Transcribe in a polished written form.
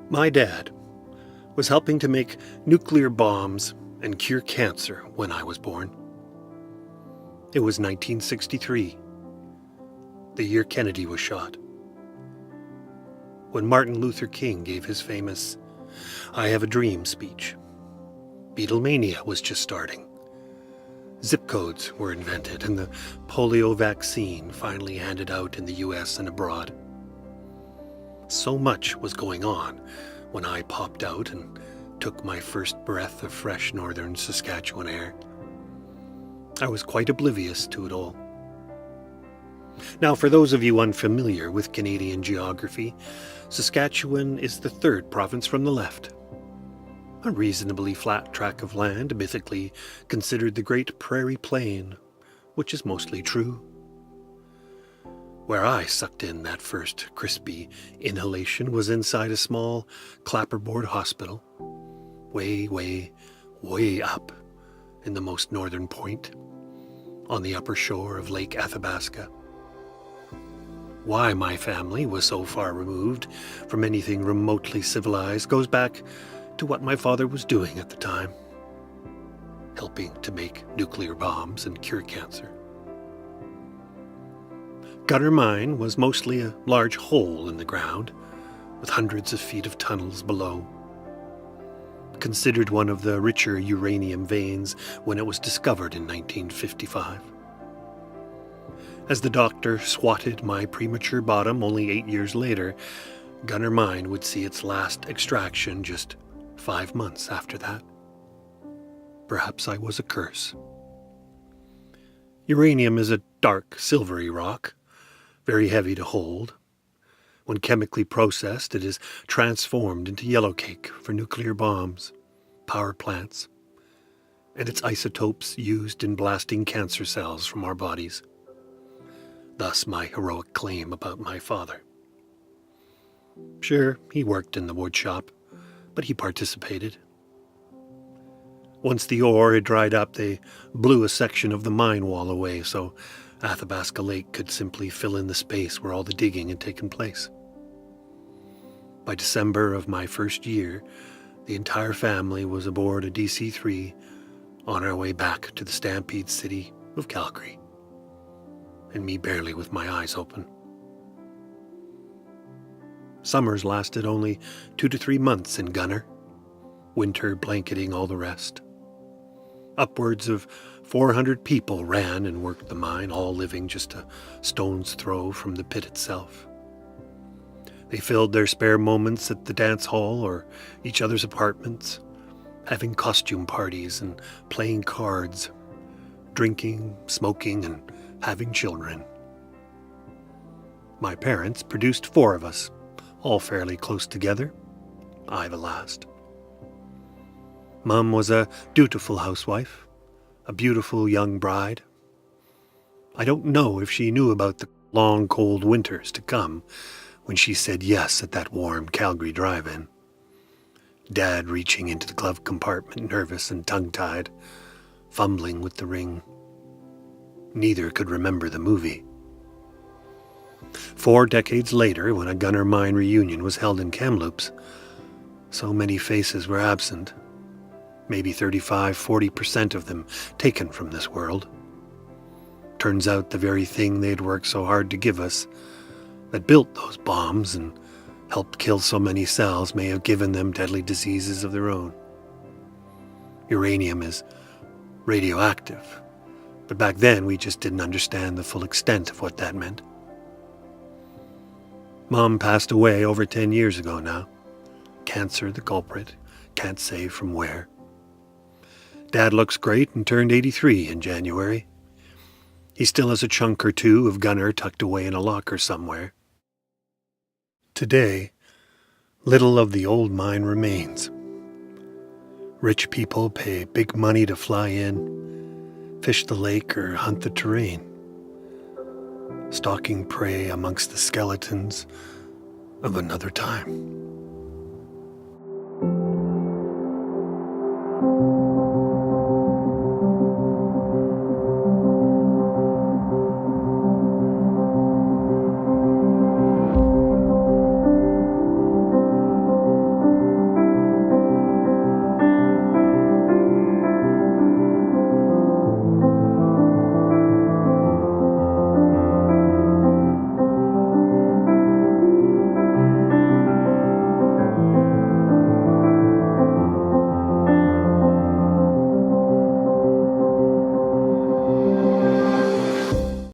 My dad was helping to make nuclear bombs and cure cancer when I was born. It was 1963, the year Kennedy was shot, when Martin Luther King gave his famous "I Have a Dream" speech. Beatlemania was just starting. Zip codes were invented and the polio vaccine finally handed out in the US and abroad. So much was going on when I popped out and took my first breath of fresh northern Saskatchewan air. I was quite oblivious to it all. Now, for those of you unfamiliar with Canadian geography, Saskatchewan is the third province from the left. A reasonably flat tract of land, mythically considered the Great Prairie Plain, which is mostly true. Where I sucked in that first crispy inhalation was inside a small clapperboard hospital, way, way, way up in the most northern point, on the upper shore of Lake Athabasca. Why my family was so far removed from anything remotely civilized goes back to what my father was doing at the time, helping to make nuclear bombs and cure cancer. Gunner Mine was mostly a large hole in the ground, with hundreds of feet of tunnels below. Considered one of the richer uranium veins when it was discovered in 1955. As the doctor swatted my premature bottom only 8 years later, Gunner Mine would see its last extraction just 5 months after that. Perhaps I was a curse. Uranium is a dark, silvery rock, very heavy to hold. When chemically processed, it is transformed into yellowcake for nuclear bombs, power plants, and its isotopes used in blasting cancer cells from our bodies. Thus my heroic claim about my father. Sure, he worked in the wood shop, but he participated. Once the ore had dried up, they blew a section of the mine wall away so Athabasca Lake could simply fill in the space where all the digging had taken place. By December of my first year, the entire family was aboard a DC-3 on our way back to the Stampede City of Calgary, and me barely with my eyes open. Summers lasted only 2 to 3 months in Gunner, winter blanketing all the rest. Upwards of 400 people ran and worked the mine, all living just a stone's throw from the pit itself. They filled their spare moments at the dance hall or each other's apartments, having costume parties and playing cards, drinking, smoking, and having children. My parents produced 4 of us, all fairly close together, I the last. Mum was a dutiful housewife, a beautiful young bride. I don't know if she knew about the long, cold winters to come when she said yes at that warm Calgary drive-in. Dad reaching into the glove compartment, nervous and tongue-tied, fumbling with the ring. Neither could remember the movie. 4 decades later, when a Gunner Mine reunion was held in Kamloops, so many faces were absent. Maybe 35-40% of them taken from this world. Turns out the very thing they'd worked so hard to give us, that built those bombs and helped kill so many cells, may have given them deadly diseases of their own. Uranium is radioactive, but back then we just didn't understand the full extent of what that meant. Mom passed away over 10 years ago now. Cancer the culprit, can't say from where. Dad looks great and turned 83 in January. He still has a chunk or two of Gunner tucked away in a locker somewhere. Today, little of the old mine remains. Rich people pay big money to fly in, fish the lake or hunt the terrain, stalking prey amongst the skeletons of another time.